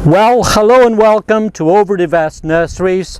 Well, hello and welcome to Over the Vest Nurseries.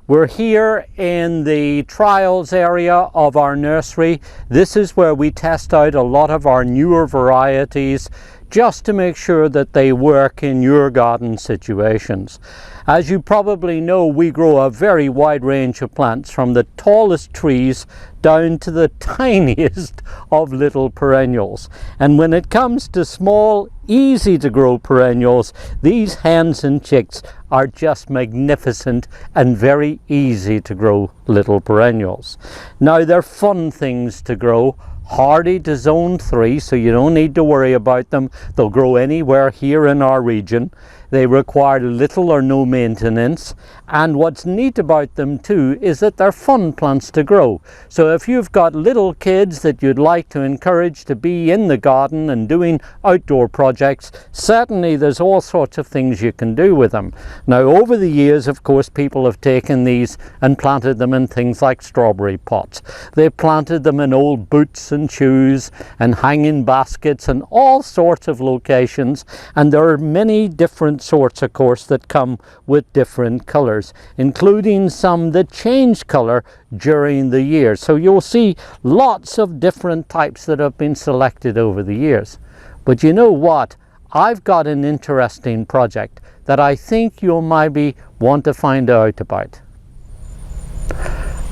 We're here in the trials area of our nursery. This is where we test out a lot of our newer varieties just to make sure that they work in your garden situations. As you probably know, we grow a very wide range of plants, from the tallest trees down to the tiniest of little perennials. And when it comes to small, easy to grow perennials, these hens and chicks are just magnificent and very easy to grow little perennials. Now, they're fun things to grow. Hardy to zone 3, so you don't need to worry about them. They'll grow anywhere here in our region. They require little or no maintenance, and what's neat about them too is that they're fun plants to grow. So if you've got little kids that you'd like to encourage to be in the garden and doing outdoor projects, certainly there's all sorts of things you can do with them. Now, over the years, of course, people have taken these and planted them in things like strawberry pots. They've planted them in old boots and shoes and hanging baskets and all sorts of locations, and there are many different sorts, of course, that come with different colors, including some that change color during the year. So you'll see lots of different types that have been selected over the years. But you know what? I've got an interesting project that I think you'll maybe want to find out about.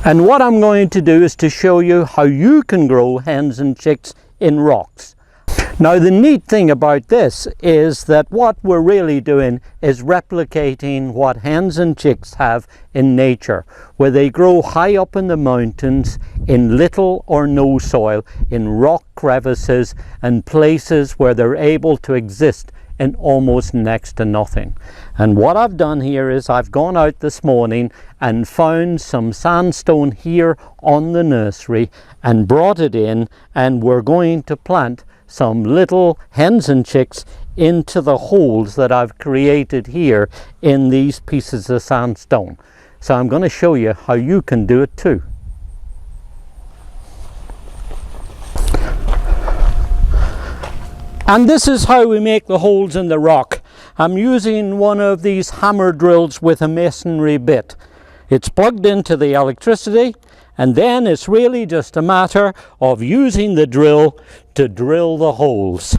And what I'm going to do is to show you how you can grow hens and chicks in rocks. Now, the neat thing about this is that what we're really doing is replicating what hens and chicks have in nature, where they grow high up in the mountains in little or no soil, in rock crevices and places where they're able to exist in almost next to nothing. And what I've done here is I've gone out this morning and found some sandstone here on the nursery and brought it in, and we're going to plant some little hens and chicks into the holes that I've created here in these pieces of sandstone. So I'm going to show you how you can do it too. And this is how we make the holes in the rock. I'm using one of these hammer drills with a masonry bit. It's plugged into the electricity, and then it's really just a matter of using the drill to drill the holes.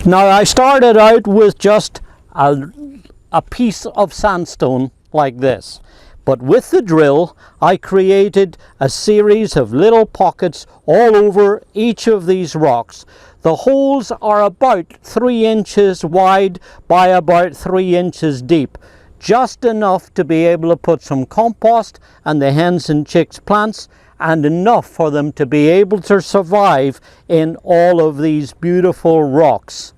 Now, I started out with just a piece of sandstone like this. But with the drill, I created a series of little pockets all over each of these rocks. The holes are about 3 inches wide by about 3 inches deep, just enough to be able to put some compost and the hens and chicks plants, and enough for them to be able to survive in all of these beautiful rocks.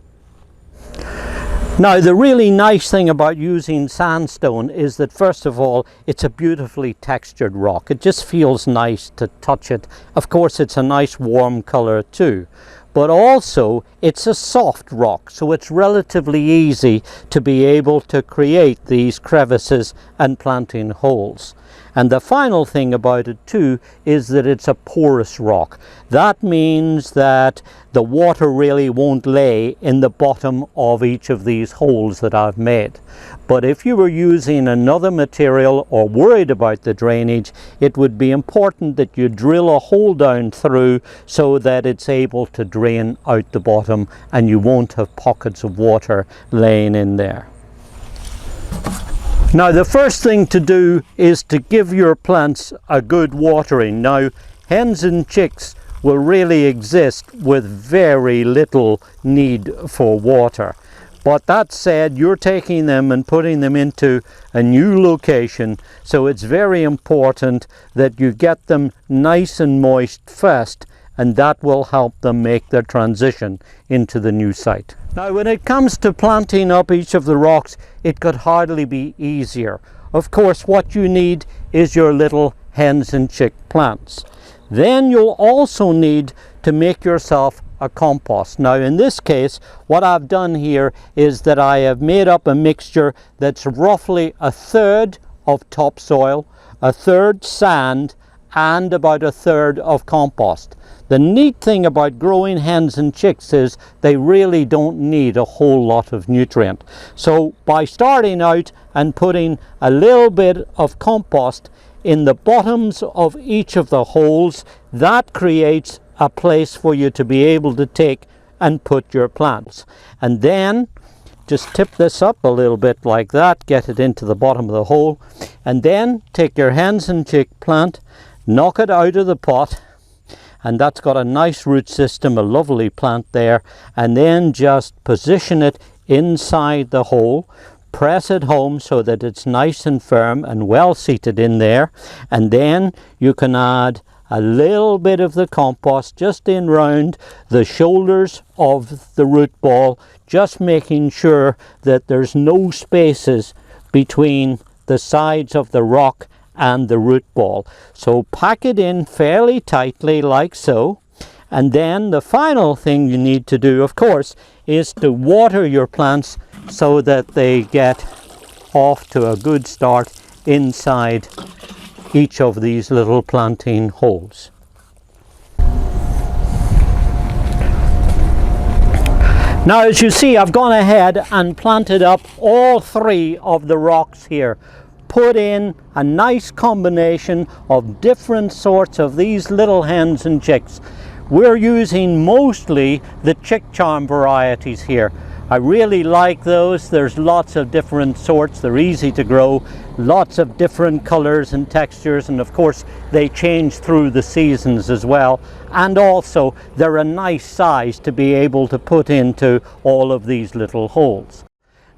Now, the really nice thing about using sandstone is that, first of all, it's a beautifully textured rock. It just feels nice to touch it. Of course, it's a nice warm color too. But also, it's a soft rock, so it's relatively easy to be able to create these crevices and planting holes. And the final thing about it too is that it's a porous rock. That means that the water really won't lay in the bottom of each of these holes that I've made. But if you were using another material or worried about the drainage, it would be important that you drill a hole down through so that it's able to drain out the bottom and you won't have pockets of water laying in there. Now, the first thing to do is to give your plants a good watering. Now, hens and chicks will really exist with very little need for water. But that said, you're taking them and putting them into a new location, so it's very important that you get them nice and moist first, and that will help them make their transition into the new site. Now, when it comes to planting up each of the rocks, it could hardly be easier. Of course, what you need is your little hens and chick plants. Then you'll also need to make yourself a compost. Now, in this case, what I've done here is that I have made up a mixture that's roughly 1/3 of topsoil, 1/3 sand, and about 1/3 of compost. The neat thing about growing hens and chicks is they really don't need a whole lot of nutrient. So by starting out and putting a little bit of compost in the bottoms of each of the holes, that creates a place for you to be able to take and put your plants. And then just tip this up a little bit like that, get it into the bottom of the hole, and then take your hens and chick plant, knock it out of the pot, and that's got a nice root system, a lovely plant there, and then just position it inside the hole, press it home so that it's nice and firm and well seated in there, and then you can add a little bit of the compost just in round the shoulders of the root ball, just making sure that there's no spaces between the sides of the rock and the root ball. So pack it in fairly tightly like so, and then the final thing you need to do, of course, is to water your plants so that they get off to a good start inside each of these little planting holes. Now, as you see, I've gone ahead and planted up all 3 of the rocks here. Put in a nice combination of different sorts of these little hens and chicks. We're using mostly the chick charm varieties here. I really like those. There's lots of different sorts. They're easy to grow, lots of different colors and textures, and of course they change through the seasons as well. And also they're a nice size to be able to put into all of these little holes.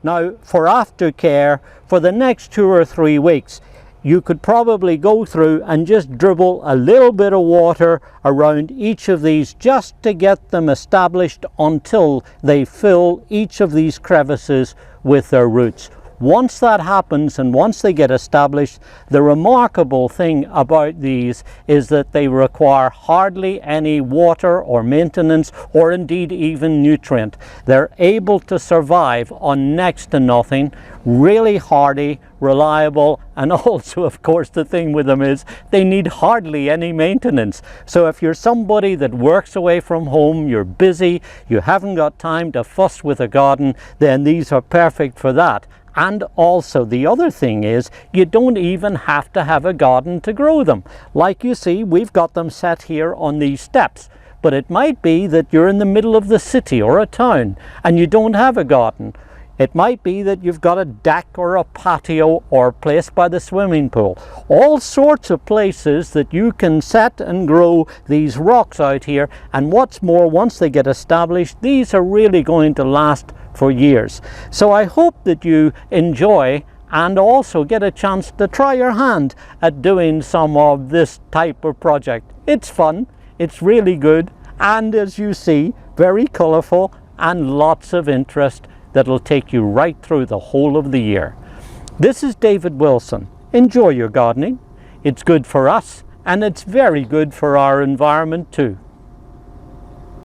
Now, for aftercare, for the next 2 or 3 weeks, you could probably go through and just dribble a little bit of water around each of these just to get them established until they fill each of these crevices with their roots. Once that happens and once they get established, the remarkable thing about these is that they require hardly any water or maintenance or indeed even nutrient. They're able to survive on next to nothing, really hardy, reliable, and also, of course, the thing with them is they need hardly any maintenance. So if you're somebody that works away from home, you're busy, you haven't got time to fuss with a garden, then these are perfect for that. And also the other thing is you don't even have to have a garden to grow them. Like you see, we've got them set here on these steps, but it might be that you're in the middle of the city or a town and you don't have a garden. It might be that you've got a deck or a patio or a place by the swimming pool. All sorts of places that you can set and grow these rocks out here, and what's more, once they get established, these are really going to last for years. So I hope that you enjoy and also get a chance to try your hand at doing some of this type of project. It's fun, it's really good, and as you see, very colourful and lots of interest that'll take you right through the whole of the year. This is David Wilson. Enjoy your gardening. It's good for us and it's very good for our environment too.